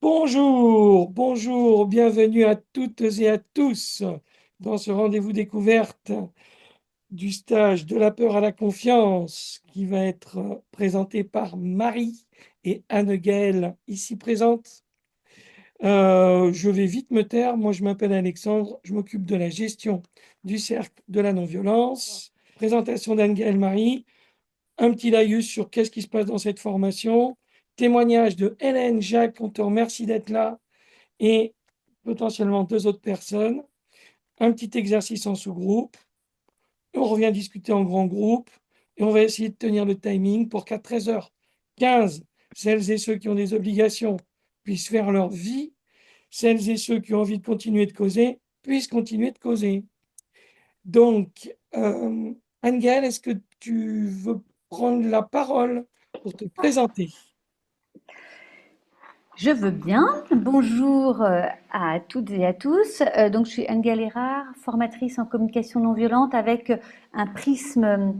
Bonjour, bonjour, bienvenue à toutes et à tous dans ce rendez-vous découverte du stage de la peur à la confiance qui va être présenté par Marie et Anne-Gaëlle ici présentes. Je vais vite me taire. Moi, je m'appelle Alexandre, je m'occupe de la gestion du cercle de la non-violence. Présentation d'Anne-Gaëlle Marie, un petit laïus sur qu'est-ce qui se passe dans cette formation, témoignage de Hélène, Jacques, on te remercie d'être là, et potentiellement deux autres personnes, un petit exercice en sous-groupe, on revient discuter en grand groupe, et on va essayer de tenir le timing pour qu'à 13h15, celles et ceux qui ont des obligations puissent faire leur vie, celles et ceux qui ont envie de continuer de causer puissent continuer de causer. Donc, Anne-Gaëlle, est-ce que tu veux prendre la parole pour te présenter? Je veux bien. Bonjour à toutes et à tous. Donc, je suis Anne Galérard, formatrice en communication non violente avec un prisme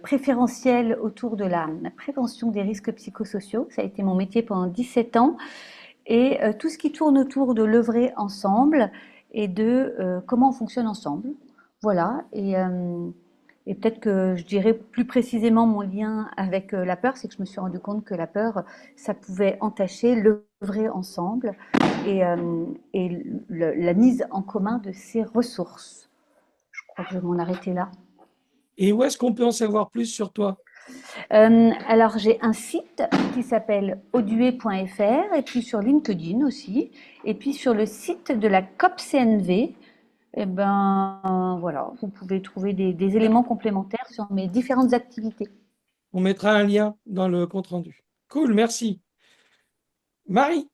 préférentiel autour de la prévention des risques psychosociaux. Ça a été mon métier pendant 17 ans. Et tout ce qui tourne autour de l'œuvrer ensemble et de comment on fonctionne ensemble. Voilà. Et peut-être que je dirais plus précisément mon lien avec la peur, c'est que je me suis rendu compte que la peur, ça pouvait entacher l'œuvrer ensemble et la mise en commun de ses ressources. Je crois que je vais m'en arrêter là. Et où est-ce qu'on peut en savoir plus sur toi? Alors j'ai un site qui s'appelle audué.fr et puis sur LinkedIn aussi. Et puis sur le site de la COP-CNV, eh ben, voilà, vous pouvez trouver des éléments complémentaires sur mes différentes activités. On mettra un lien dans le compte-rendu. Cool, merci. Marie,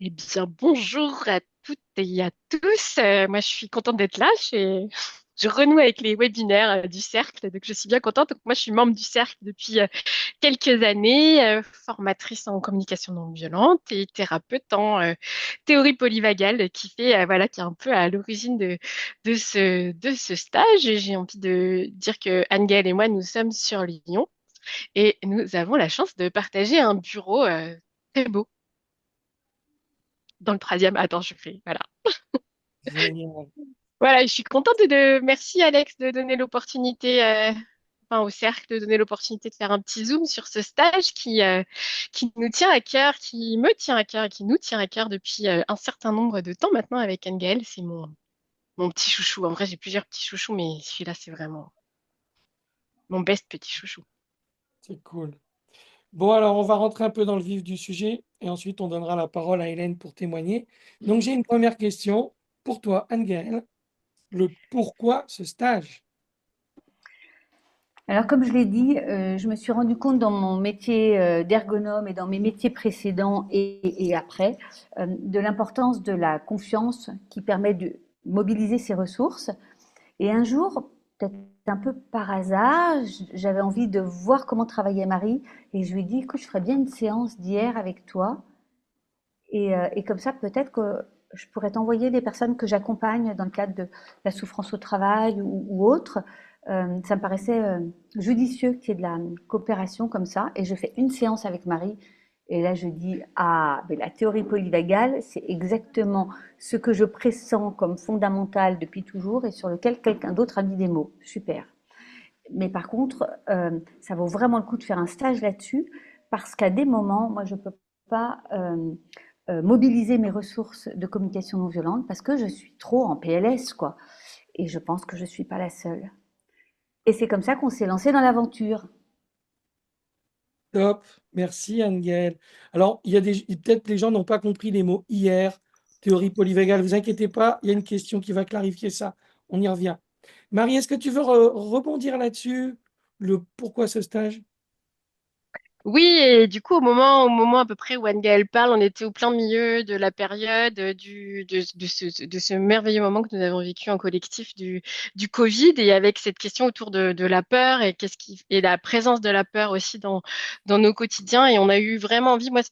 Eh bien, bonjour à toutes et à tous. Moi, je suis contente d'être là. Je renoue avec les webinaires du cercle, donc je suis bien contente. Donc, moi, je suis membre du cercle depuis quelques années, formatrice en communication non violente et thérapeute en théorie polyvagale, qui fait, voilà, qui est un peu à l'origine de ce stage. Et j'ai envie de dire que Anne-Gaëlle et moi, nous sommes sur Lyon et nous avons la chance de partager un bureau très beau dans le troisième. Attends, je fais, voilà. génial. Voilà, je suis contente merci Alex de donner l'opportunité, enfin au cercle de donner l'opportunité de faire un petit zoom sur ce stage qui nous tient à cœur, qui me tient à cœur et qui nous tient à cœur depuis un certain nombre de temps maintenant avec Anne-Gaëlle. C'est mon petit chouchou. En vrai, j'ai plusieurs petits chouchous, mais celui-là, c'est vraiment mon best petit chouchou. C'est cool. Bon, alors on va rentrer un peu dans le vif du sujet et ensuite on donnera la parole à Hélène pour témoigner. Donc j'ai une première question pour toi, Anne-Gaëlle. Le pourquoi ce stage? Alors, comme je l'ai dit, je me suis rendu compte dans mon métier d'ergonome et dans mes métiers précédents et après, de l'importance de la confiance qui permet de mobiliser ses ressources. Et un jour, peut-être un peu par hasard, j'avais envie de voir comment travaillait Marie et je lui ai dit, écoute, je ferais bien une séance d'hier avec toi et comme ça, peut-être que je pourrais t'envoyer des personnes que j'accompagne dans le cadre de la souffrance au travail ou autre. Ça me paraissait judicieux qu'il y ait de la coopération comme ça. Et je fais une séance avec Marie. Et là, je dis, ah, mais la théorie polyvagale, c'est exactement ce que je pressens comme fondamental depuis toujours et sur lequel quelqu'un d'autre a mis des mots. Super. Mais par contre, ça vaut vraiment le coup de faire un stage là-dessus parce qu'à des moments, moi, je ne peux pas mobiliser mes ressources de communication non violente parce que je suis trop en PLS, quoi. Et je pense que je ne suis pas la seule. Et c'est comme ça qu'on s'est lancé dans l'aventure. Top, merci Anne-Gaëlle. Alors, il y a peut-être les gens n'ont pas compris les mots hier, théorie polyvagale. Vous inquiétez pas, il y a une question qui va clarifier ça. On y revient. Marie, est-ce que tu veux rebondir là-dessus? Le pourquoi ce stage? Oui, et du coup, au moment à peu près où Anne-Gaëlle parle, on était au plein milieu de la période de ce merveilleux moment que nous avons vécu en collectif du Covid et avec cette question autour de la peur et et la présence de la peur aussi dans nos quotidiens. Et on a eu vraiment envie, moi,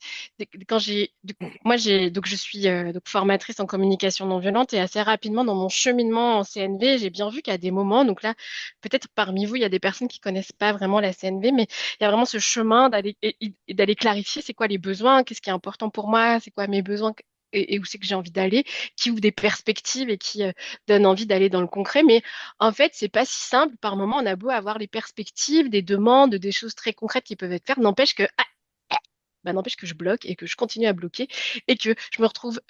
quand donc je suis donc formatrice en communication non violente et assez rapidement dans mon cheminement en CNV, j'ai bien vu qu'à des moments, donc là, peut-être parmi vous, il y a des personnes qui connaissent pas vraiment la CNV, mais il y a vraiment ce chemin d'aller et d'aller clarifier c'est quoi les besoins, qu'est-ce qui est important pour moi, c'est quoi mes besoins et où c'est que j'ai envie d'aller, qui ouvre des perspectives et qui donne envie d'aller dans le concret. Mais en fait, c'est pas si simple. Par moment, on a beau avoir les perspectives, des demandes, des choses très concrètes qui peuvent être faites, n'empêche que je bloque et que je continue à bloquer et que je me retrouve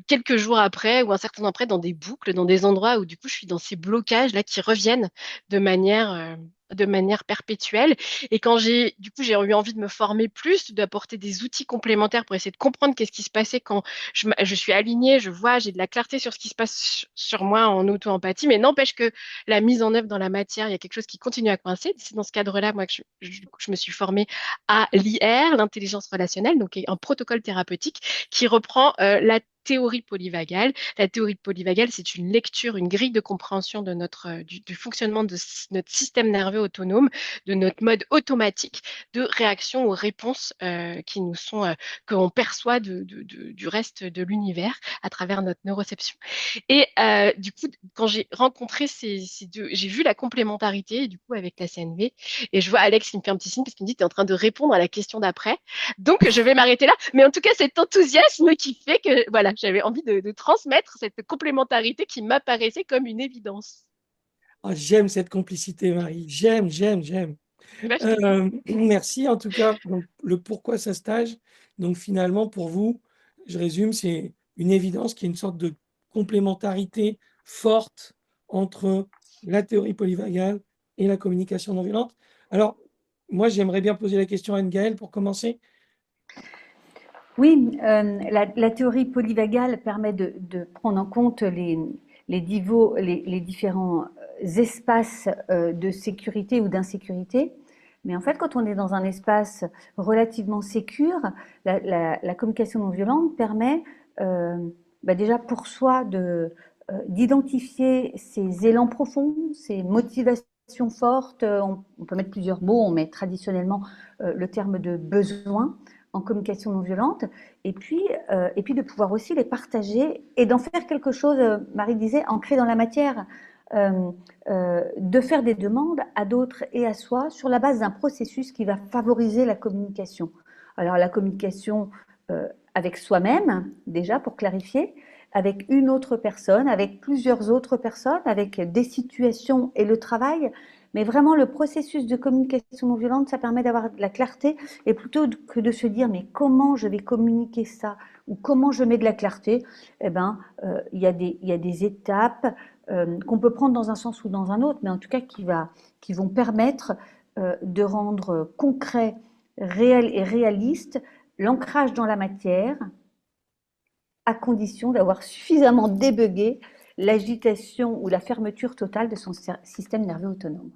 quelques jours après ou un certain temps après dans des boucles, dans des endroits où du coup je suis dans ces blocages là qui reviennent de manière euh, de manière perpétuelle. Et quand j'ai eu envie de me former plus, d'apporter des outils complémentaires pour essayer de comprendre qu'est-ce qui se passait quand je suis alignée, je vois, j'ai de la clarté sur ce qui se passe sur moi en auto-empathie, mais n'empêche que la mise en œuvre dans la matière, il y a quelque chose qui continue à coincer. C'est dans ce cadre-là, moi, que je me suis formée à l'IR, l'intelligence relationnelle, donc un protocole thérapeutique qui reprend la théorie polyvagale. La théorie polyvagale, c'est une lecture, une grille de compréhension de du fonctionnement de notre système nerveux autonome, de notre mode automatique de réaction aux réponses que l'on perçoit du reste de l'univers à travers notre neuroception. Et du coup, quand j'ai rencontré ces deux, j'ai vu la complémentarité du coup avec la CNV et je vois Alex qui me fait un petit signe parce qu'il me dit tu es en train de répondre à la question d'après. Donc je vais m'arrêter là. Mais en tout cas, cet enthousiasme qui fait que voilà, j'avais envie de transmettre cette complémentarité qui m'apparaissait comme une évidence. Ah, j'aime cette complicité, Marie. J'aime, j'aime, j'aime. Bah, je t'en prie. Merci en tout cas. Donc, le pourquoi ça stage. Donc finalement, pour vous, je résume, c'est une évidence qu'il y a une sorte de complémentarité forte entre la théorie polyvagale et la communication non violente. Alors, moi, j'aimerais bien poser la question à Anne-Gaëlle pour commencer. Oui, la théorie polyvagale permet de prendre en compte les différents espaces de sécurité ou d'insécurité. Mais en fait, quand on est dans un espace relativement sécure, la communication non violente permet euh, déjà pour soi d'identifier ces élans profonds, ces motivations fortes. On peut mettre plusieurs mots, on met traditionnellement le terme de besoin en communication non violente, et puis de pouvoir aussi les partager et d'en faire quelque chose, Marie disait, ancré dans la matière, de faire des demandes à d'autres et à soi sur la base d'un processus qui va favoriser la communication. Alors la communication avec soi-même, déjà pour clarifier, avec une autre personne, avec plusieurs autres personnes, avec des situations et le travail, mais vraiment le processus de communication non violente, ça permet d'avoir de la clarté et plutôt que de se dire mais comment je vais communiquer ça ou comment je mets de la clarté, eh ben, il y a des étapes qu'on peut prendre dans un sens ou dans un autre, mais en tout cas qui vont permettre de rendre concret, réel et réaliste l'ancrage dans la matière à condition d'avoir suffisamment débugué l'agitation ou la fermeture totale de son système nerveux autonome.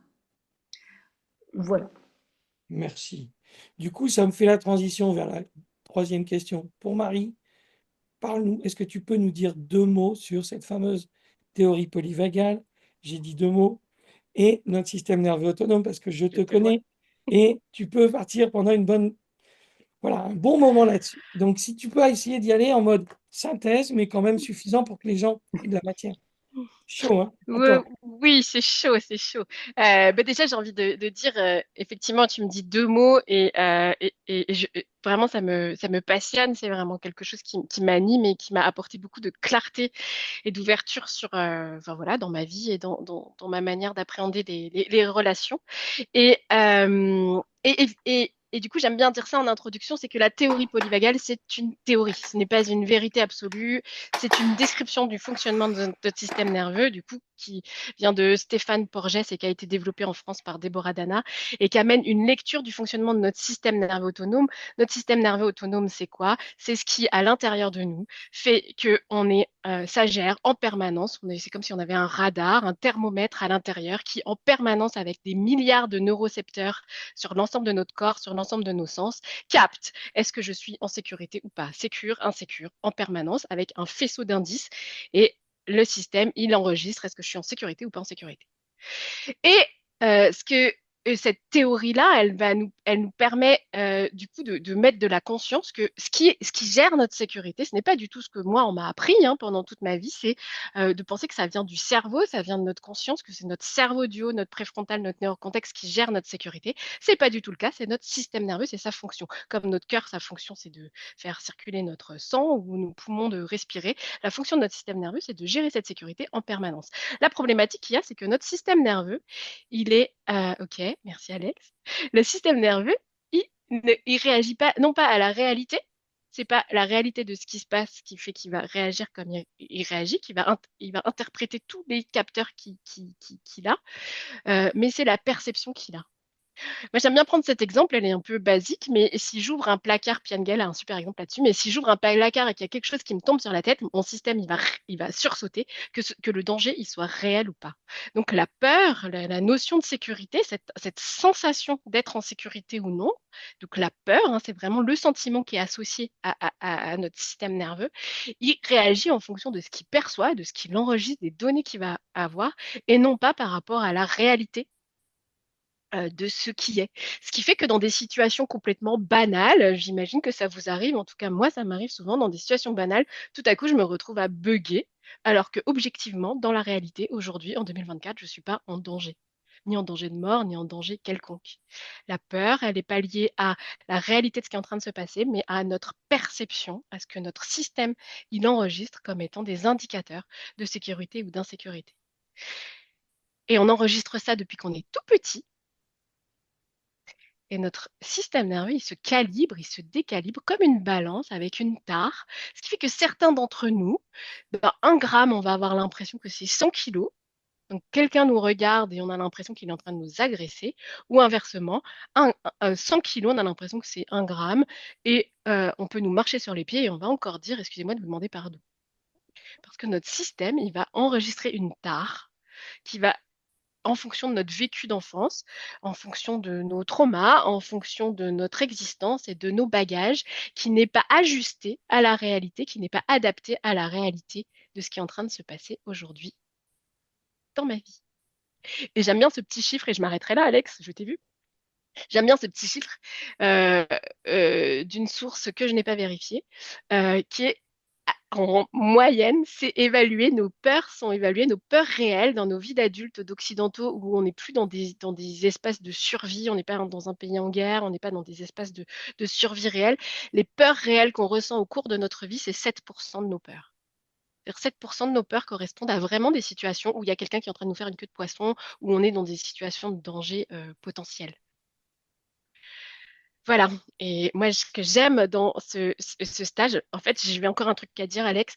Voilà. Merci. Du coup, ça me fait la transition vers la troisième question. Pour Marie, parle-nous, est-ce que tu peux nous dire deux mots sur cette fameuse théorie polyvagale? J'ai dit deux mots. Et notre système nerveux autonome, parce que je Je te te vois. connais et tu peux partir pendant voilà, un bon moment là-dessus. Donc, si tu peux essayer d'y aller en mode synthèse, mais quand même suffisant pour que les gens aient de la matière. Chaud, hein? À Oui, toi. oui, c'est chaud, c'est chaud. Déjà, j'ai envie de dire, effectivement, tu me dis deux mots vraiment, ça me passionne. C'est vraiment quelque chose qui m'anime et qui m'a apporté beaucoup de clarté et d'ouverture enfin, voilà, dans ma vie et dans ma manière d'appréhender les relations. Et du coup, j'aime bien dire ça en introduction, c'est que la théorie polyvagale, c'est une théorie. Ce n'est pas une vérité absolue. C'est une description du fonctionnement de notre système nerveux, du coup, qui vient de Stéphane Porges et qui a été développé en France par Deborah Dana et qui amène une lecture du fonctionnement de notre système nerveux autonome. Notre système nerveux autonome, c'est quoi? C'est ce qui, à l'intérieur de nous, fait que ça gère en permanence. C'est comme si on avait un radar, un thermomètre à l'intérieur qui, en permanence, avec des milliards de neurocepteurs sur l'ensemble de notre corps, sur l'ensemble de nos sens, capte est-ce que je suis en sécurité ou pas, sécure, insécure, en permanence, avec un faisceau d'indices. Et le système, il enregistre est-ce que je suis en sécurité ou pas en sécurité. Et ce que cette théorie-là, elle nous permet du coup de mettre de la conscience que ce qui gère notre sécurité, ce n'est pas du tout ce que moi on m'a appris pendant toute ma vie, c'est de penser que ça vient du cerveau, ça vient de notre conscience, que c'est notre cerveau du haut, notre préfrontal, notre néocortex qui gère notre sécurité. C'est pas du tout le cas, c'est notre système nerveux, c'est sa fonction. Comme notre cœur, sa fonction c'est de faire circuler notre sang ou nos poumons de respirer. La fonction de notre système nerveux, c'est de gérer cette sécurité en permanence. La problématique qu'il y a, c'est que notre système nerveux il est, ok, merci Alex. Le système nerveux, il réagit pas, non pas à la réalité, c'est pas la réalité de ce qui se passe qui fait qu'il va réagir comme il réagit, il va interpréter tous les capteurs qu'il a, mais c'est la perception qu'il a. Moi, j'aime bien prendre cet exemple, elle est un peu basique, mais si j'ouvre un placard, Piangel a un super exemple là-dessus, mais si j'ouvre un placard et qu'il y a quelque chose qui me tombe sur la tête, mon système, il va sursauter, que le danger, il soit réel ou pas. Donc la peur, la notion de sécurité, cette sensation d'être en sécurité ou non, donc la peur, c'est vraiment le sentiment qui est associé à notre système nerveux, il réagit en fonction de ce qu'il perçoit, de ce qu'il enregistre, des données qu'il va avoir, et non pas par rapport à la réalité de ce qui est. Ce qui fait que dans des situations complètement banales, j'imagine que ça vous arrive, en tout cas moi ça m'arrive souvent dans des situations banales, tout à coup je me retrouve à bugger, alors que objectivement, dans la réalité, aujourd'hui, en 2024, je ne suis pas en danger. Ni en danger de mort, ni en danger quelconque. La peur, elle n'est pas liée à la réalité de ce qui est en train de se passer, mais à notre perception, à ce que notre système, il enregistre comme étant des indicateurs de sécurité ou d'insécurité. Et on enregistre ça depuis qu'on est tout petit. Et notre système nerveux, il se calibre, il se décalibre comme une balance avec une tare. Ce qui fait que certains d'entre nous, ben, 1 gramme, on va avoir l'impression que c'est 100 kilos. Donc quelqu'un nous regarde et on a l'impression qu'il est en train de nous agresser. Ou inversement, 100 kilos, on a l'impression que c'est 1 gramme. Et on peut nous marcher sur les pieds et on va encore dire, excusez-moi de vous demander pardon. Parce que notre système, il va enregistrer une tare qui va en fonction de notre vécu d'enfance, en fonction de nos traumas, en fonction de notre existence et de nos bagages, qui n'est pas ajusté à la réalité, qui n'est pas adapté à la réalité de ce qui est en train de se passer aujourd'hui dans ma vie. Et j'aime bien ce petit chiffre, et je m'arrêterai là, Alex, je t'ai vu. J'aime bien ce petit chiffre euh, d'une source que je n'ai pas vérifiée, qui est en moyenne, c'est évaluer nos peurs, sont évaluées nos peurs réelles dans nos vies d'adultes d'occidentaux où on n'est plus dans des espaces de survie, on n'est pas dans un pays en guerre, on n'est pas dans des espaces de survie réelle. Les peurs réelles qu'on ressent au cours de notre vie, c'est 7% de nos peurs. 7% de nos peurs correspondent à vraiment des situations où il y a quelqu'un qui est en train de nous faire une queue de poisson, où on est dans des situations de danger potentiel. Voilà. Et moi, ce que j'aime dans ce stage, en fait, j'ai encore un truc à dire, Alex,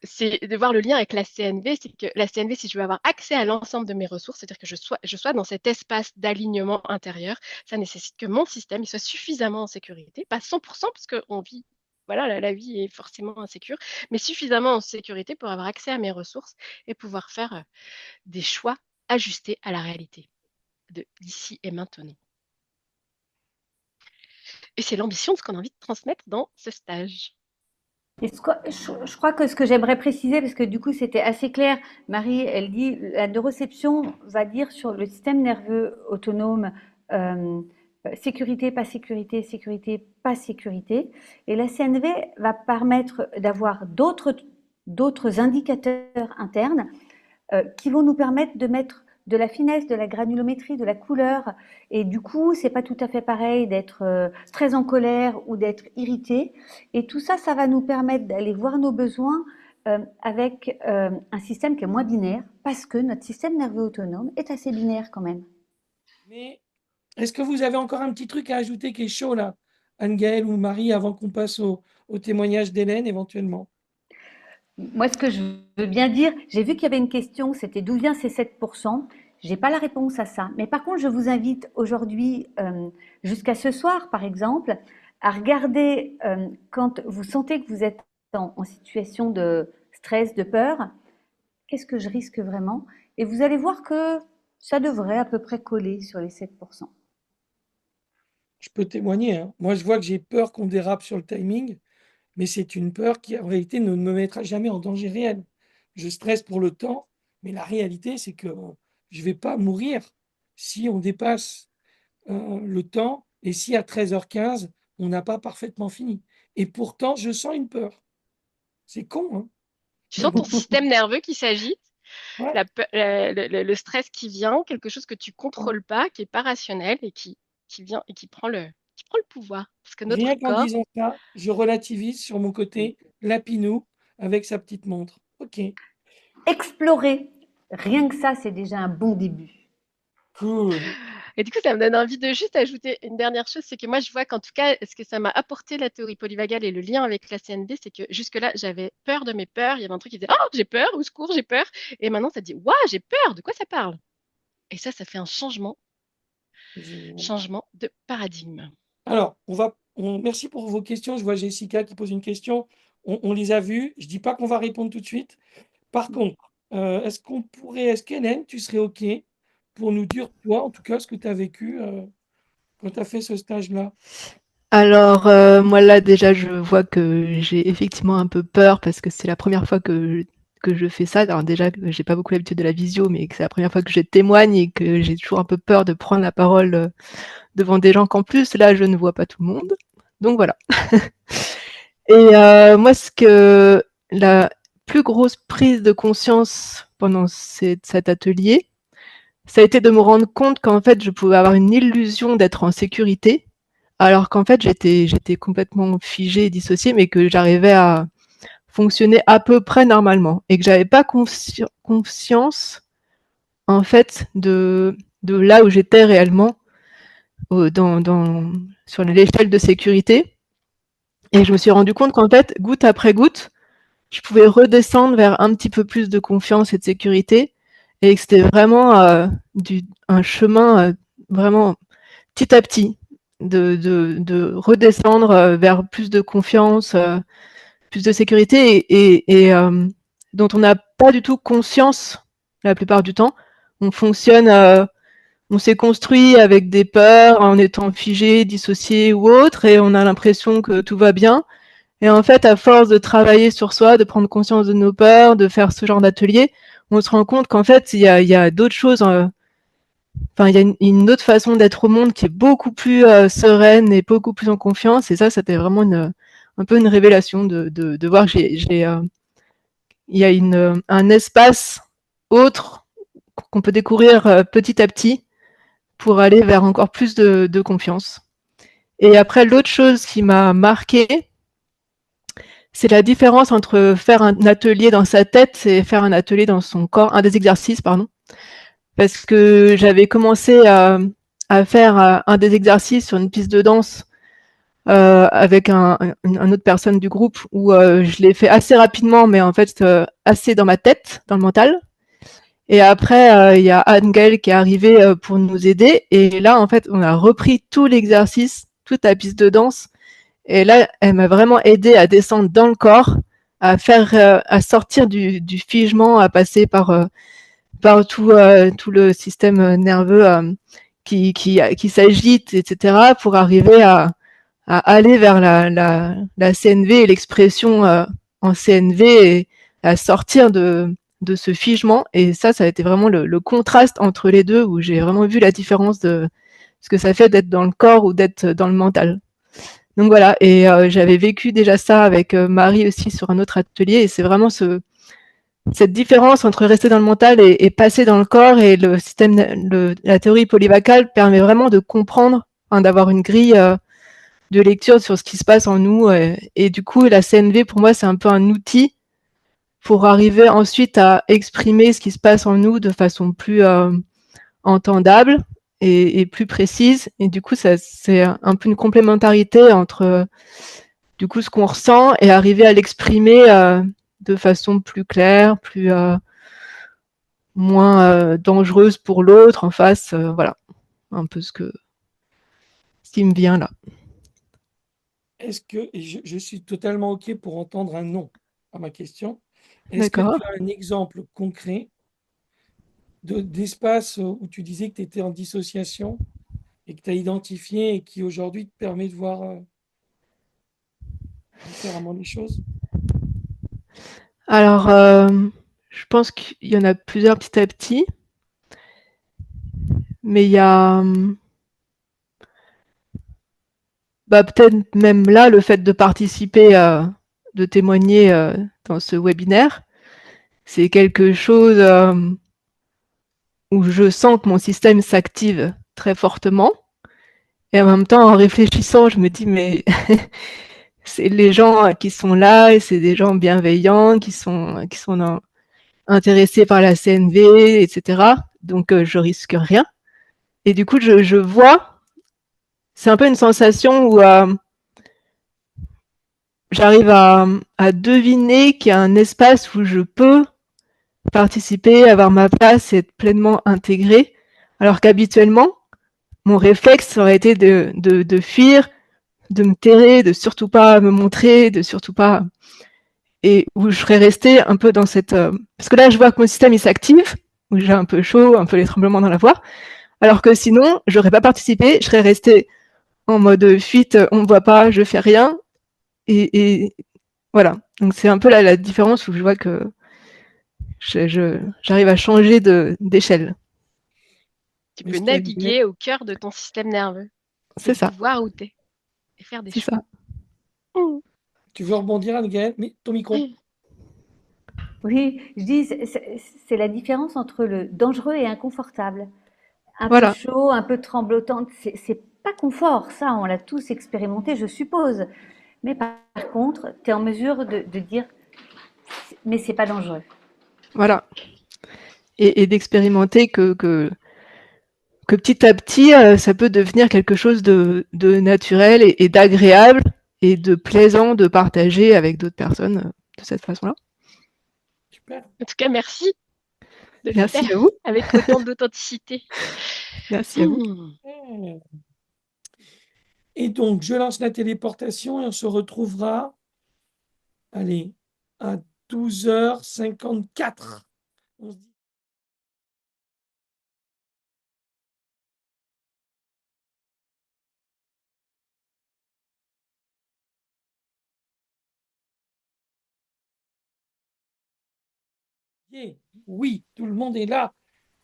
c'est de voir le lien avec la CNV. C'est que la CNV, si je veux avoir accès à l'ensemble de mes ressources, c'est-à-dire que je sois dans cet espace d'alignement intérieur, ça nécessite que mon système il soit suffisamment en sécurité, pas 100%, parce qu'on vit, voilà, la vie est forcément insécure, mais suffisamment en sécurité pour avoir accès à mes ressources et pouvoir faire des choix ajustés à la réalité de d'ici et maintenant. Et c'est l'ambition de ce qu'on a envie de transmettre dans ce stage. Et je crois que ce que j'aimerais préciser, parce que du coup c'était assez clair, Marie, elle dit la neuroception va dire sur le système nerveux autonome euh, sécurité, pas sécurité, sécurité, pas sécurité. Et la CNV va permettre d'avoir d'autres indicateurs internes qui vont nous permettre de mettre de la finesse, de la granulométrie, de la couleur. Et du coup, c'est pas tout à fait pareil d'être très en colère ou d'être irrité. Et tout ça, ça va nous permettre d'aller voir nos besoins avec un système qui est moins binaire, parce que notre système nerveux autonome est assez binaire quand même. Mais est-ce que vous avez encore un petit truc à ajouter qui est chaud là, Anne-Gaëlle ou Marie, avant qu'on passe au témoignage d'Hélène éventuellement? Moi, ce que je veux bien dire, j'ai vu qu'il y avait une question, c'était d'où vient ces 7%. J'ai pas la réponse à ça. Mais par contre, je vous invite aujourd'hui, jusqu'à ce soir, par exemple, à regarder quand vous sentez que vous êtes en situation de stress, de peur, qu'est-ce que je risque vraiment? Et vous allez voir que ça devrait à peu près coller sur les 7%. Je peux témoigner, hein. Moi, je vois que j'ai peur qu'on dérape sur le timing, mais c'est une peur qui, en réalité, ne me mettra jamais en danger réel. Je stresse pour le temps, mais la réalité, c'est que je ne vais pas mourir si on dépasse le temps, et si à 13h15, on n'a pas parfaitement fini. Et pourtant, je sens une peur. C'est con, hein? Tu Mais sens ton bon, système nerveux qui s'agite, ouais, le stress qui vient, quelque chose que tu contrôles pas, qui est pas rationnel qui vient et qui prend le pouvoir. Parce que notre rien qu'en corps, disant ça, je relativise sur mon côté Lapinou avec sa petite montre. Ok, Explorer, rien que ça, c'est déjà un bon début. cool. et du coup, ça me donne envie de juste ajouter une dernière chose, c'est que moi, je vois qu'en tout cas, ce que ça m'a apporté la théorie polyvagale et le lien avec la CNV, c'est que jusque-là, j'avais peur de mes peurs. Il y avait un truc qui disait, oh, j'ai peur, au secours, j'ai peur. Et maintenant, ça dit, waouh, j'ai peur, de quoi ça parle? Et ça fait un Génial. changement de paradigme. Alors, merci pour vos questions. Je vois Jessica qui pose une question. On les a vues. Je dis pas qu'on va répondre tout de suite. Par contre, est-ce qu'Hélène, tu serais OK pour nous dire, toi, en tout cas, ce que tu as vécu quand tu as fait ce stage-là? Alors, moi là déjà je vois que j'ai effectivement un peu peur parce que c'est la première fois que je fais ça. Alors déjà que j'ai pas beaucoup l'habitude de la visio, mais que c'est la première fois que je témoigne et que j'ai toujours un peu peur de prendre la parole, devant des gens qu'en plus là je ne vois pas tout le monde. Donc voilà. Et moi ce que la plus grosse prise de conscience pendant cet atelier, ça a été de me rendre compte qu'en fait je pouvais avoir une illusion d'être en sécurité alors qu'en fait, j'étais complètement figée et dissociée, mais que j'arrivais à fonctionner à peu près normalement et que j'avais pas conscience, en fait, de là où j'étais réellement sur l'échelle de sécurité. Et je me suis rendu compte qu'en fait, goutte après goutte, je pouvais redescendre vers un petit peu plus de confiance et de sécurité et que c'était vraiment un chemin vraiment petit à petit de redescendre vers plus de confiance, plus de sécurité et dont on n'a pas du tout conscience la plupart du temps. On fonctionne, on s'est construit avec des peurs en étant figé, dissocié ou autre, et on a l'impression que tout va bien. Et en fait, à force de travailler sur soi, de prendre conscience de nos peurs, de faire ce genre d'atelier, on se rend compte qu'en fait, il y a d'autres choses. Enfin, il y a une autre façon d'être au monde qui est beaucoup plus sereine et beaucoup plus en confiance. Et ça, c'était vraiment un peu une révélation de voir que il y a un espace autre qu'on peut découvrir petit à petit pour aller vers encore plus de confiance. Et après, l'autre chose qui m'a marqué, c'est la différence entre faire un atelier dans sa tête et faire un atelier dans son corps, un des exercices, pardon. Parce que j'avais commencé à faire un des exercices sur une piste de danse avec un autre personne du groupe où je l'ai fait assez rapidement, mais en fait assez dans ma tête, dans le mental. Et après, il y a Anne-Gaëlle qui est arrivée pour nous aider. Et là, en fait, on a repris tout l'exercice, toute la piste de danse. Et là, elle m'a vraiment aidé à descendre dans le corps, à sortir du figement, à passer par tout le système nerveux qui s'agite, etc., pour arriver à aller vers la CNV et l'expression en CNV et à sortir de ce figement. Et ça a été vraiment le contraste entre les deux où j'ai vraiment vu la différence de ce que ça fait d'être dans le corps ou d'être dans le mental. Donc voilà, et j'avais vécu déjà ça avec Marie aussi sur un autre atelier, et c'est vraiment cette différence entre rester dans le mental et passer dans le corps, et le système, la théorie polyvacale permet vraiment de comprendre, hein, d'avoir une grille de lecture sur ce qui se passe en nous. Et du coup, la CNV, pour moi, c'est un peu un outil pour arriver ensuite à exprimer ce qui se passe en nous de façon plus entendable et plus précise. Et du coup, c'est un peu une complémentarité entre du coup ce qu'on ressent et arriver à l'exprimer de façon plus claire, plus moins dangereuse pour l'autre en face. Voilà, un peu ce qui me vient là. Et je suis totalement OK pour entendre un non à ma question. Est-ce que D'accord. tu as un exemple concret d'espace où tu disais que tu étais en dissociation et que tu as identifié et qui aujourd'hui te permet de voir différemment les choses? Alors, je pense qu'il y en a plusieurs petit à petit, mais il y a bah, peut-être même là, le fait de participer, de témoigner dans ce webinaire, c'est quelque chose où je sens que mon système s'active très fortement. Et en même temps, en réfléchissant, je me dis, mais c'est les gens qui sont là, et c'est des gens bienveillants, qui sont intéressés par la CNV, etc. Donc, je risque rien. Et du coup, je vois, c'est un peu une sensation où j'arrive à deviner qu'il y a un espace où je peux participer, avoir ma place et être pleinement intégrée. Alors qu'habituellement, mon réflexe aurait été de fuir, de me terrer, de surtout pas me montrer, de surtout pas. Et où je serais restée un peu dans cette. Parce que là, je vois que mon système il s'active, où j'ai un peu chaud, un peu les tremblements dans la voix. Alors que sinon, j'aurais pas participé, je serais restée en mode fuite, on me voit pas, je fais rien. Et voilà. Donc c'est un peu la différence où je vois que j'arrive à changer d'échelle. Tu Mais peux ce qui est agréable, naviguer au cœur de ton système nerveux C'est et ça, voir où t'es et faire des c'est choix. ça. Mmh. tu veux rebondir, Anne-Gaëlle? Mais ton micro. Oui, je dis, c'est la différence entre le dangereux et inconfortable. Un peu Voilà, chaud, un peu tremblotante, c'est pas confort, ça, on l'a tous expérimenté, je suppose. Mais par contre, tu es en mesure de dire, mais c'est pas dangereux. voilà. Et d'expérimenter que petit à petit, ça peut devenir quelque chose de naturel et d'agréable et de plaisant de partager avec d'autres personnes de cette façon-là. Super. En tout cas, merci de le Merci faire à vous. avec autant d'authenticité. Merci à vous. Mmh. Et donc, je lance la téléportation et on se retrouvera, allez, à 12h54. On se dit oui, tout le monde est là.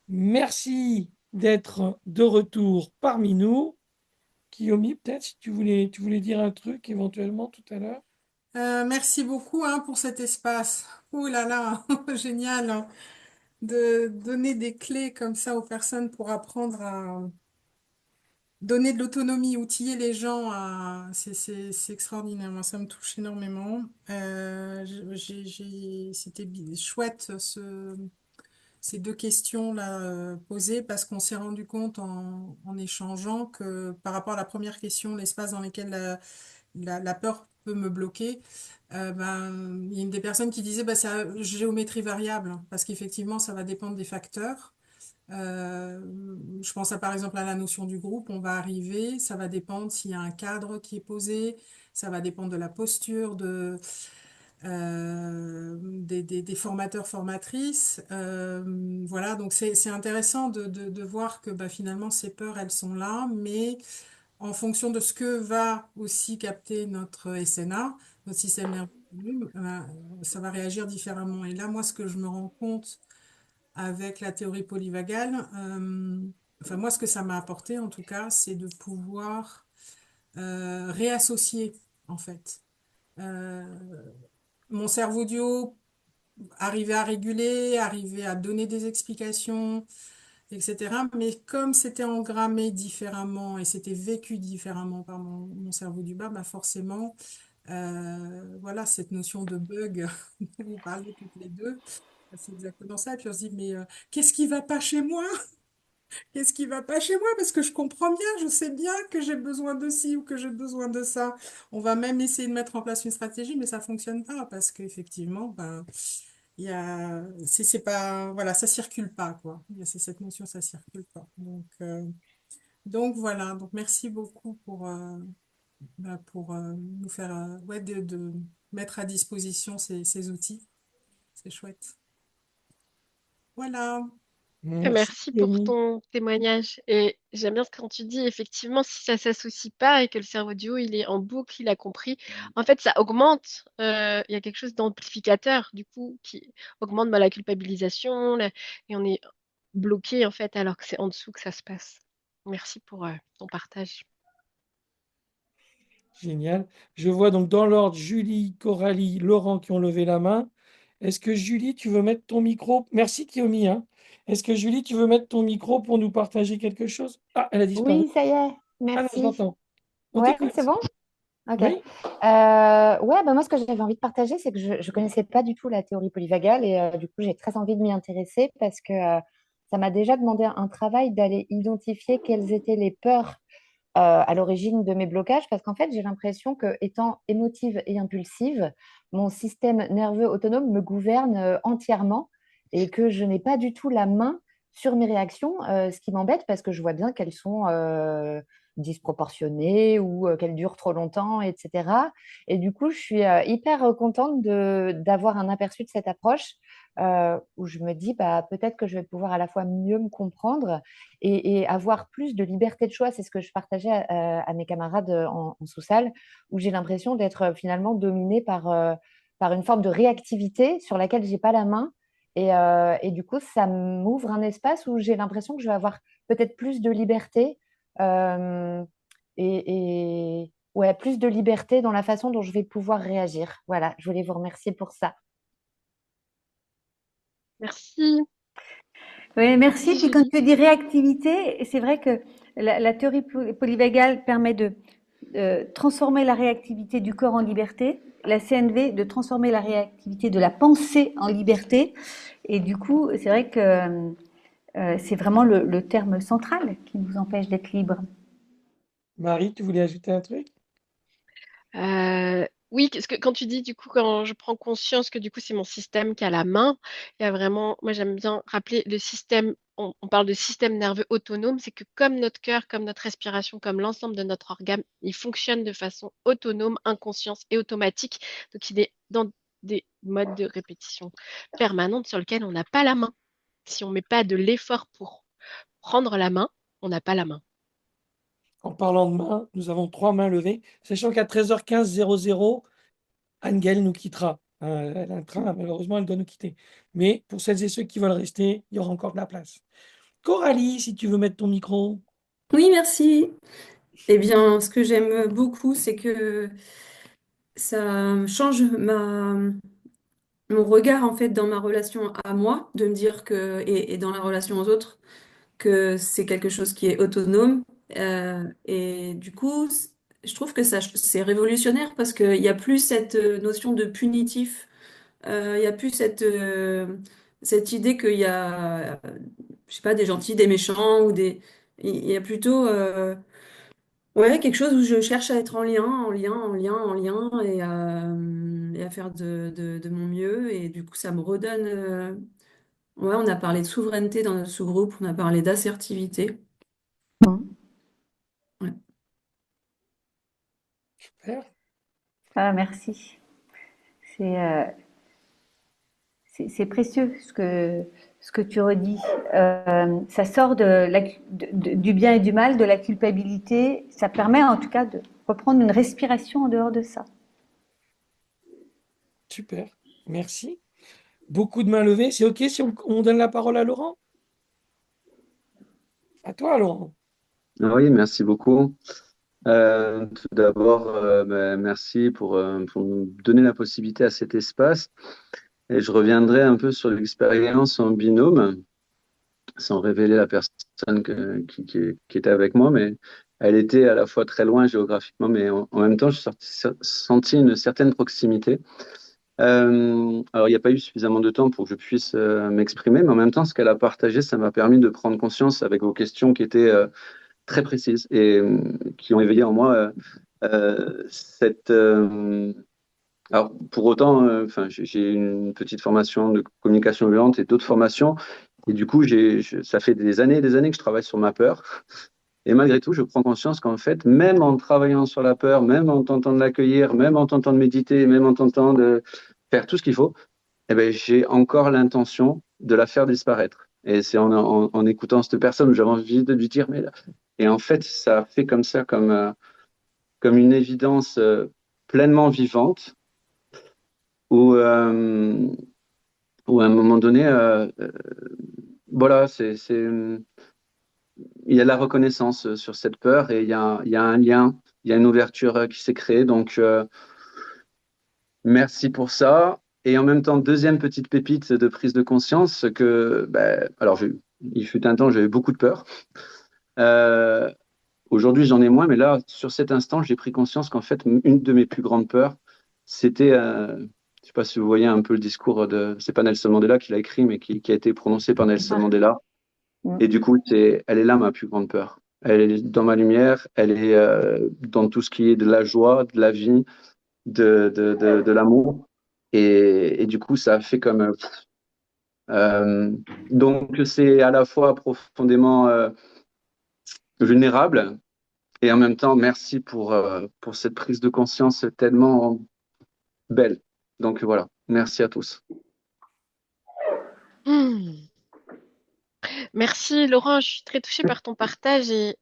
Merci d'être de retour parmi nous. Kiyomi, peut-être si tu voulais dire un truc éventuellement tout à l'heure. Merci beaucoup hein, pour cet espace. Ouh là là, génial hein, de donner des clés comme ça aux personnes pour apprendre à donner de l'autonomie, outiller les gens. C'est extraordinaire, moi ça me touche énormément. C'était chouette ces deux questions-là posées parce qu'on s'est rendu compte en échangeant que par rapport à la première question, l'espace dans lequel la peur peut me bloquer. Ben, il y a une des personnes qui disait bah, c'est à géométrie variable, parce qu'effectivement, ça va dépendre des facteurs. Euh, je pense par exemple à la notion du groupe, on va arriver, ça va dépendre s'il y a un cadre qui est posé, ça va dépendre de la posture des formateurs, formatrices. Voilà, donc c'est intéressant de voir que bah, finalement ces peurs, elles sont là, mais en fonction de ce que va aussi capter notre SNA, notre système nerveux, ça va réagir différemment. Et là, moi, ce que je me rends compte avec la théorie polyvagale, enfin moi, ce que ça m'a apporté, en tout cas, c'est de pouvoir réassocier, en fait. Euh, Mon cerveau du haut arrivait à réguler, arrivait à donner des explications, etc. Mais comme c'était engrammé différemment et c'était vécu différemment par mon cerveau du bas, bah forcément, voilà, cette notion de bug dont vous parlez toutes les deux, c'est exactement ça. Et puis on se dit, mais qu'est-ce qui va pas chez moi? Qu'est-ce qui va pas chez moi? Parce que je comprends bien, je sais bien que j'ai besoin de ci ou que j'ai besoin de ça. On va même essayer de mettre en place une stratégie, mais ça fonctionne pas parce qu'effectivement, ben, il y a, c'est pas, voilà, ça circule pas, quoi. C'est cette notion, ça circule pas. Donc voilà, donc merci beaucoup pour nous faire, ouais, de mettre à disposition ces outils. C'est chouette. Voilà. Merci, Merci pour Kiyomi. ton témoignage. Et j'aime bien ce quand tu dis, effectivement, si ça s'associe pas et que le cerveau du haut, il est en boucle, il a compris, en fait, ça augmente. Il y a quelque chose d'amplificateur, du coup, qui augmente bah, la culpabilisation, et on est bloqué, en fait, alors que c'est en dessous que ça se passe. Merci pour ton partage. Génial. Je vois donc dans l'ordre Julie, Coralie, Laurent qui ont levé la main. Est-ce que Julie, tu veux mettre ton micro? Merci Kiyomi, hein. Est-ce que Julie, tu veux mettre ton micro pour nous partager quelque chose? Ah, elle a disparu. Oui, ça y est, Ah non, je merci. l'entends. On Ouais, c'est t'écoute. bon? Ok. Oui, Ouais, bah moi, ce que j'avais envie de partager, c'est que je ne connaissais pas du tout la théorie polyvagale et du coup, j'ai très envie de m'y intéresser parce que ça m'a déjà demandé un travail d'aller identifier quelles étaient les peurs à l'origine de mes blocages parce qu'en fait, j'ai l'impression que étant émotive et impulsive, mon système nerveux autonome me gouverne entièrement et que je n'ai pas du tout la main sur mes réactions, ce qui m'embête parce que je vois bien qu'elles sont disproportionnées ou qu'elles durent trop longtemps, etc. Et du coup, je suis hyper contente d'avoir un aperçu de cette approche où je me dis, bah, peut-être que je vais pouvoir à la fois mieux me comprendre et avoir plus de liberté de choix. C'est ce que je partageais à mes camarades en sous-salle, où j'ai l'impression d'être finalement dominée par une forme de réactivité sur laquelle j'ai pas la main. Et du coup, ça m'ouvre un espace où j'ai l'impression que je vais avoir peut-être plus de liberté euh, ouais, plus de liberté dans la façon dont je vais pouvoir réagir. Voilà, je voulais vous remercier pour ça. Merci. Oui, merci. Merci, Puis quand Julie. tu dis réactivité, c'est vrai que la théorie polyvagale permet de transformer la réactivité du corps en liberté, la CNV de transformer la réactivité de la pensée en liberté. Et du coup, c'est vrai que c'est vraiment le terme central qui nous empêche d'être libres. Marie, tu voulais ajouter un truc? Oui, parce que quand tu dis, du coup, quand je prends conscience que du coup, c'est mon système qui a la main, il y a vraiment, moi, j'aime bien rappeler le système, on parle de système nerveux autonome, c'est que comme notre cœur, comme notre respiration, comme l'ensemble de notre organe, il fonctionne de façon autonome, inconsciente et automatique. Donc, il est dans des modes de répétition permanente sur lesquels on n'a pas la main. Si on ne met pas de l'effort pour prendre la main, on n'a pas la main. En parlant de mains, nous avons 3 mains levées, sachant qu'à 13h15, 00, Angel nous quittera. Elle a un train, malheureusement, elle doit nous quitter. Mais pour celles et ceux qui veulent rester, il y aura encore de la place. Coralie, si tu veux mettre ton micro. Oui, merci. Eh bien, ce que j'aime beaucoup, c'est que ça change mon regard en fait dans ma relation à moi, de me dire que, et dans la relation aux autres, que c'est quelque chose qui est autonome. Et du coup, je trouve que ça, c'est révolutionnaire parce qu'il n'y a plus cette notion de punitif. Il n'y a plus cette idée qu'il y a, je sais pas, des gentils, des méchants ou des. Il y a plutôt. Ouais, quelque chose où je cherche à être en lien, en lien, en lien, en lien et à faire de mon mieux. Et du coup, ça me redonne. Ouais, on a parlé de souveraineté dans notre sous-groupe, on a parlé d'assertivité. Ouais. Super. Ah, merci. C'est c'est précieux ce que tu redis. Ça sort du bien et du mal, de la culpabilité. Ça permet en tout cas de reprendre une respiration en dehors de ça. Super. Merci. Beaucoup de mains levées. C'est OK si on donne la parole à Laurent? À toi, Laurent. Ah oui, merci beaucoup. Tout d'abord, merci pour nous donner la possibilité à cet espace. Et je reviendrai un peu sur l'expérience en binôme, sans révéler la personne qui était avec moi, mais elle était à la fois très loin géographiquement, mais en même temps, senti une certaine proximité. Alors, il n'y a pas eu suffisamment de temps pour que je puisse m'exprimer, mais en même temps, ce qu'elle a partagé, ça m'a permis de prendre conscience avec vos questions qui étaient très précises et qui ont éveillé en moi cette. Alors, pour autant, enfin, j'ai une petite formation de communication violente et d'autres formations, et du coup, ça fait des années et des années que je travaille sur ma peur. Et malgré tout, je prends conscience qu'en fait, même en travaillant sur la peur, même en tentant de l'accueillir, même en tentant de méditer, même en tentant de faire tout ce qu'il faut, eh ben, j'ai encore l'intention de la faire disparaître. Et c'est en écoutant cette personne où j'avais envie de lui dire, mais là. Et en fait, ça fait comme ça, comme une évidence pleinement vivante, où, où à un moment donné, voilà, il y a de la reconnaissance sur cette peur et il y a un lien, il y a une ouverture qui s'est créée. Donc, merci pour ça. Et en même temps, deuxième petite pépite de prise de conscience que, ben, alors, il fut un temps, j'avais beaucoup de peur. Euh, Aujourd'hui, j'en ai moins, mais là, sur cet instant, j'ai pris conscience qu'en fait, une de mes plus grandes peurs, c'était, je ne sais pas si vous voyez un peu le discours c'est pas Nelson Mandela qui l'a écrit, mais qui a été prononcé par Nelson Mandela. Et du coup, elle est là ma plus grande peur. Elle est dans ma lumière, elle est dans tout ce qui est de la joie, de la vie, de l'amour. Et du coup, ça a fait comme. Donc, c'est à la fois profondément vulnérable et en même temps, merci pour cette prise de conscience tellement belle. Donc voilà, merci à tous. Hmm. Merci Laurent, je suis très touchée par ton partage et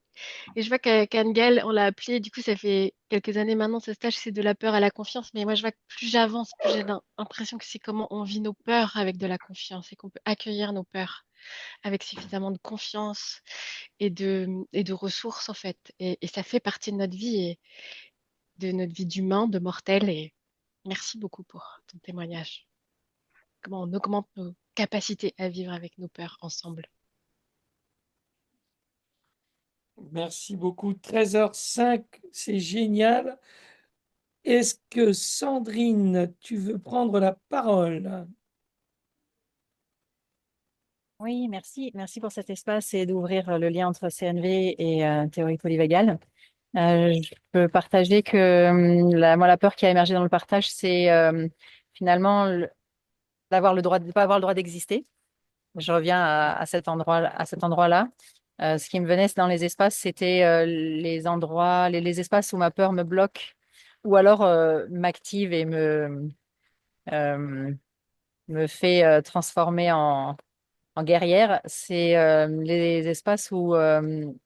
je vois qu'Anne-Gaëlle, on l'a appelé, du coup ça fait quelques années maintenant, ce stage c'est de la peur à la confiance, mais moi je vois que plus j'avance, plus j'ai l'impression que c'est comment on vit nos peurs avec de la confiance et qu'on peut accueillir nos peurs avec suffisamment de confiance et de ressources en fait. Et ça fait partie de notre vie et de notre vie d'humain, de mortel et merci beaucoup pour ton témoignage. Comment on augmente nos capacités à vivre avec nos peurs ensemble. Merci beaucoup. 13h05, c'est génial. Est-ce que Sandrine, tu veux prendre la parole? Oui, merci. Merci pour cet espace et d'ouvrir le lien entre CNV et théorie polyvagale. Je peux partager que moi, la peur qui a émergé dans le partage, c'est finalement d'avoir le droit, de ne pas avoir le droit d'exister. Je reviens à cet endroit-là. Ce qui me venait dans les espaces, c'était les endroits, les espaces où ma peur me bloque ou alors m'active et euh, me fait transformer en guerrière. C'est les espaces où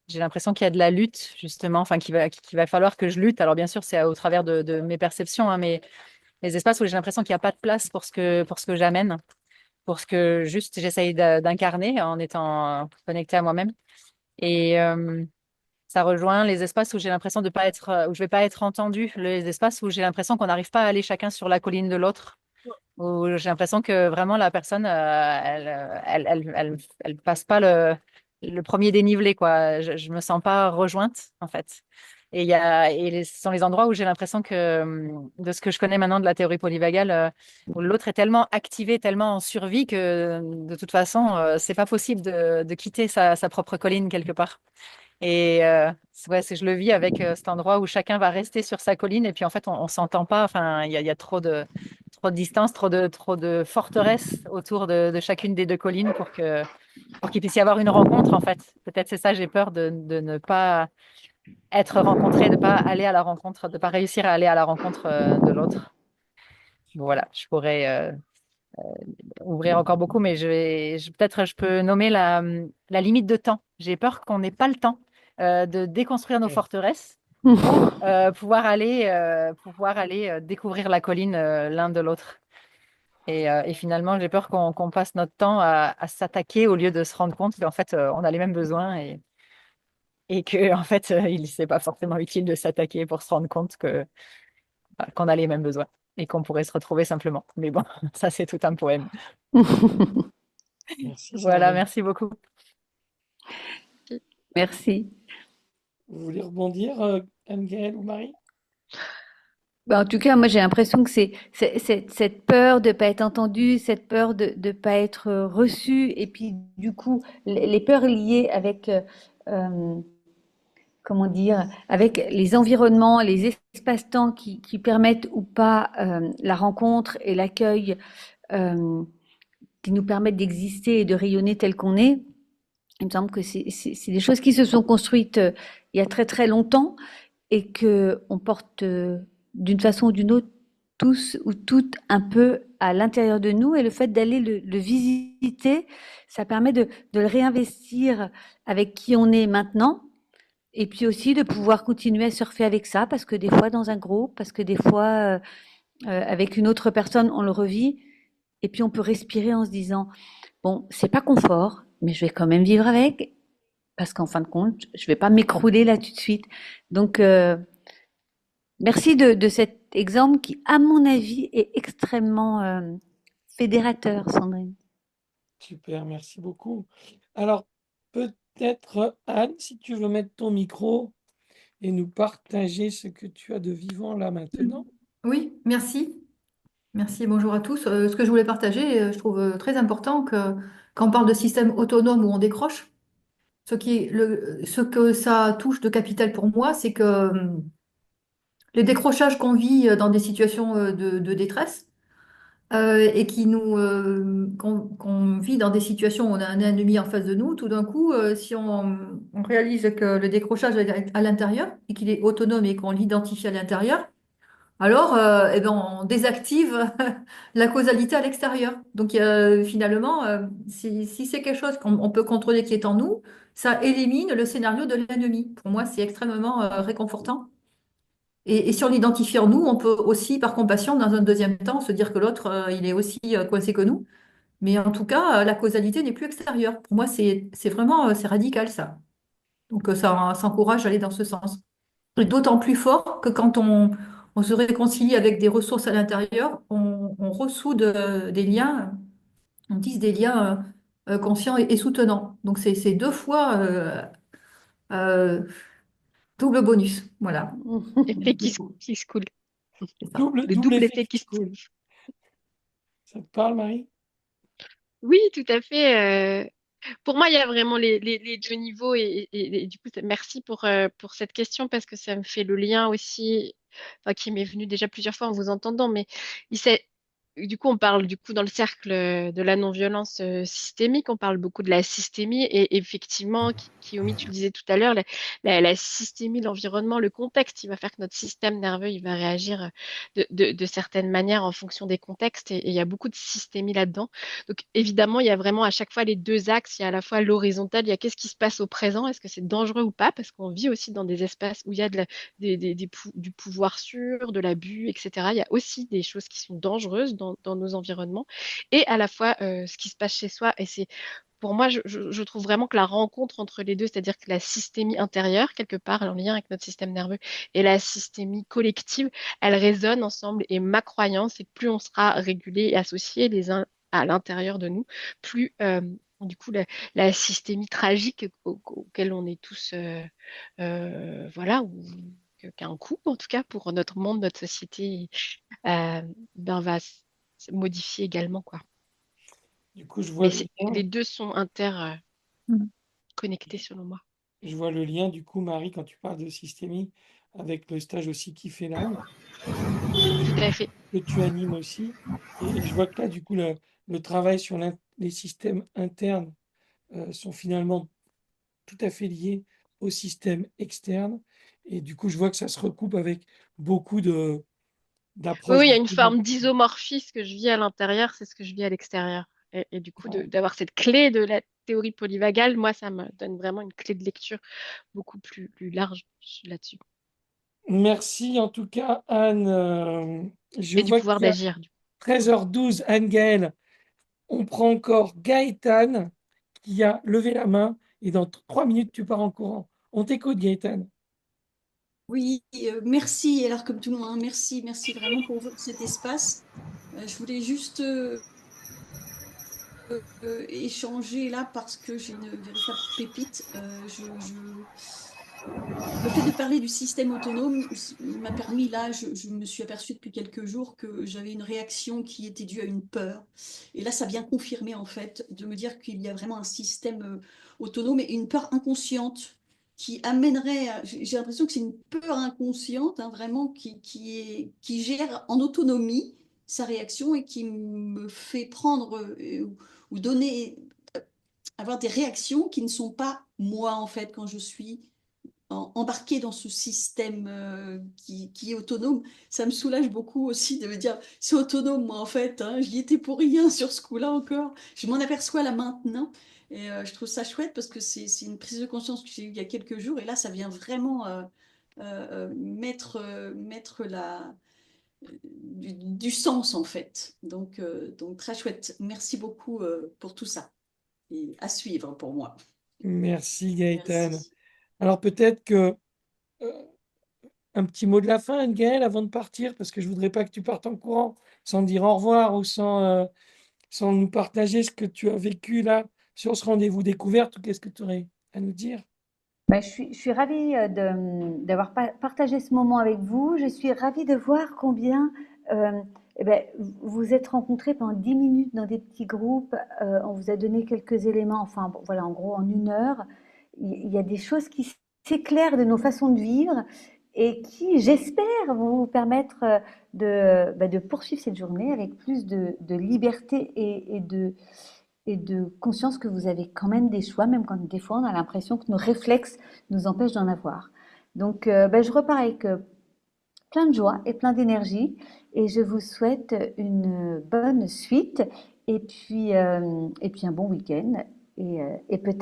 j'ai l'impression qu'il y a de la lutte, justement, enfin, qu'il va falloir que je lutte. Alors, bien sûr, c'est au travers de mes perceptions, hein, mais les espaces où j'ai l'impression qu'il n'y a pas de place pour ce que j'amène, pour ce que juste j'essaye d'incarner en étant connectée à moi-même. Et ça rejoint les espaces où j'ai l'impression de pas être, où je vais pas être entendue, les espaces où j'ai l'impression qu'on n'arrive pas à aller chacun sur la colline de l'autre, où j'ai l'impression que vraiment la personne, elle passe pas le premier dénivelé, quoi. Je me sens pas rejointe, en fait. Ce sont les endroits où j'ai l'impression que, de ce que je connais maintenant de la théorie polyvagale, où l'autre est tellement activé, tellement en survie que, de toute façon, c'est pas possible de quitter sa propre colline quelque part. Et ouais, je le vis avec cet endroit où chacun va rester sur sa colline et puis en fait, on s'entend pas. Enfin, il y a trop de distance, trop de forteresse autour de chacune des deux collines pour qu'il puisse y avoir une rencontre, en fait. Peut-être c'est ça, j'ai peur de ne pas être rencontré, de pas aller à la rencontre, de pas réussir à aller à la rencontre de l'autre. Voilà, je pourrais ouvrir encore beaucoup, mais peut-être je peux nommer la limite de temps. J'ai peur qu'on n'ait pas le temps de déconstruire nos forteresses pour pouvoir aller découvrir la colline l'un de l'autre. Et finalement, j'ai peur qu'on passe notre temps à s'attaquer au lieu de se rendre compte qu'en fait, on a les mêmes besoins et que en fait, c'est pas forcément utile de s'attaquer pour se rendre compte qu'on a les mêmes besoins et qu'on pourrait se retrouver simplement. Mais bon, ça, c'est tout un poème. Merci, Voilà, Sandrine. merci beaucoup. Merci. Vous voulez rebondir, Anne-Gaëlle ou Marie? En tout cas, moi, j'ai l'impression que cette peur de pas être entendue, cette peur de ne pas être reçue, et puis du coup, les peurs liées avec, comment dire, avec les environnements, les espaces-temps qui permettent ou pas la rencontre et l'accueil, euh, qui nous permettent d'exister et de rayonner tel qu'on est. Il me semble que c'est des choses qui se sont construites il y a très très longtemps et que on porte d'une façon ou d'une autre tous ou toutes un peu à l'intérieur de nous, et le fait d'aller le visiter, ça permet de le réinvestir avec qui on est maintenant, et puis aussi de pouvoir continuer à surfer avec ça, parce que des fois dans un groupe, parce que des fois avec une autre personne, on le revit, et puis on peut respirer en se disant, bon, c'est pas confort, mais je vais quand même vivre avec, parce qu'en fin de compte, je vais pas m'écrouler là tout de suite. Donc Merci de cet exemple qui, à mon avis, est extrêmement fédérateur, Sandrine. Super, merci beaucoup. Alors, peut-être, Anne, si tu veux mettre ton micro et nous partager ce que tu as de vivant là maintenant. Oui, merci. Merci, bonjour à tous. Ce que je voulais partager, je trouve très important que quand on parle de système autonome où on décroche, ce que ça touche de capital pour moi, c'est que les décrochages qu'on vit dans des situations de détresse et qu'on vit dans des situations où on a un ennemi en face de nous, tout d'un coup, si on réalise que le décrochage est à l'intérieur et qu'il est autonome et qu'on l'identifie à l'intérieur, alors, eh ben, on désactive la causalité à l'extérieur. Donc, finalement, si c'est quelque chose qu'on peut contrôler qui est en nous, ça élimine le scénario de l'ennemi. Pour moi, c'est extrêmement réconfortant. Et si on l'identifie en nous, on peut aussi, par compassion, dans un deuxième temps, se dire que l'autre, il est aussi coincé que nous. Mais en tout cas, la causalité n'est plus extérieure. Pour moi, c'est vraiment, c'est radical, ça. Donc, ça encourage à aller dans ce sens. Et d'autant plus fort que quand on se réconcilie avec des ressources à l'intérieur, on ressoude des liens, on tisse des liens conscients et soutenants. Donc c'est deux fois euh, double bonus. Voilà. Effet qui se coule. C'est ça. Le Double double effet effet qui qui se se coule. Ça te parle, Marie? Oui, tout à fait. Pour moi, il y a vraiment les deux niveaux et du coup, merci pour cette question parce que ça me fait le lien aussi, enfin, qui m'est venu déjà plusieurs fois en vous entendant, mais il s'est, du coup, on parle du coup dans le cercle de la non-violence systémique, on parle beaucoup de la systémie et effectivement, Kiyomi, tu le disais tout à l'heure, la systémie, l'environnement, le contexte, il va faire que notre système nerveux, il va réagir de certaines manières en fonction des contextes et il y a beaucoup de systémie là-dedans. Donc évidemment, il y a vraiment à chaque fois les deux axes. Il y a à la fois l'horizontal, il y a qu'est-ce qui se passe au présent, est-ce que c'est dangereux ou pas, parce qu'on vit aussi dans des espaces où il y a du pouvoir sûr, de l'abus, etc. Il y a aussi des choses qui sont dangereuses dans nos environnements, et à la fois ce qui se passe chez soi. Et c'est pour moi, je trouve vraiment que la rencontre entre les deux, c'est-à-dire que la systémie intérieure, quelque part, en lien avec notre système nerveux, et la systémie collective, elles résonnent ensemble. Et ma croyance, c'est que plus on sera régulé et associé les uns à l'intérieur de nous, plus du coup la systémie tragique auquel on est tous, voilà, qu'un coup en tout cas pour notre monde, notre société, ben, va se modifier également, quoi. Du coup, je vois Mais le lien. les deux sont interconnectés selon moi. Je vois le lien, du coup, Marie, quand tu parles de systémie, avec le stage aussi qui fait l'âme, Tout à fait. que tu animes aussi. Et je vois que là, du coup, le travail sur les systèmes internes sont finalement tout à fait liés au système externe. Et du coup, je vois que ça se recoupe avec beaucoup Oui, d'approches oui, il y a une différentes. forme d'isomorphisme que je vis à l'intérieur, c'est ce que je vis à l'extérieur. Et du coup, d'avoir cette clé de la théorie polyvagale, moi, ça me donne vraiment une clé de lecture beaucoup plus large là-dessus. Merci en tout cas, Anne. Je Et du vois pouvoir qu'il y a d'agir. 13h12, Anne-Gaëlle. On prend encore Gaëtan qui a levé la main et dans 3 minutes, tu pars en courant. On t'écoute, Gaëtan. Oui, merci. Alors comme tout le monde, hein, merci, merci vraiment pour cet espace. Je voulais juste échanger là parce que j'ai une véritable pépite. Le fait de parler du système autonome m'a permis, là, je me suis aperçue depuis quelques jours que j'avais une réaction qui était due à une peur. Et là, ça vient confirmer, en fait, de me dire qu'il y a vraiment un système autonome et une peur inconsciente qui amènerait, j'ai l'impression que c'est une peur inconsciente, hein, vraiment, qui gère en autonomie sa réaction et qui me fait prendre ou donner, avoir des réactions qui ne sont pas moi, en fait, quand je suis embarqué dans ce système qui est autonome. Ça me soulage beaucoup aussi de me dire, c'est autonome, moi, en fait, hein, j'y étais pour rien sur ce coup-là encore. Je m'en aperçois là maintenant. Et je trouve ça chouette parce que c'est une prise de conscience que j'ai eue il y a quelques jours. Et là, ça vient vraiment mettre du sens, en fait. Donc, très chouette. Merci beaucoup pour tout ça. Et à suivre pour moi. Merci, Gaëtan. Merci. Alors peut-être que un petit mot de la fin, Gaëlle, avant de partir, parce que je voudrais pas que tu partes en courant sans dire au revoir ou sans nous partager ce que tu as vécu là sur ce rendez-vous découverte, ou qu'est-ce que tu aurais à nous dire? Ben, je suis ravie d'avoir partagé ce moment avec vous. Je suis ravie de voir combien euh, eh ben, vous vous êtes rencontrés pendant 10 minutes dans des petits groupes. On vous a donné quelques éléments, enfin bon, voilà, en gros en 1 heure. Il y a des choses qui s'éclairent de nos façons de vivre et qui, j'espère, vont vous permettre de poursuivre cette journée avec plus de liberté et de conscience que vous avez quand même des choix, même quand des fois on a l'impression que nos réflexes nous empêchent d'en avoir. Donc, je repars avec plein de joie et plein d'énergie et je vous souhaite une bonne suite et puis un bon week-end et peut-être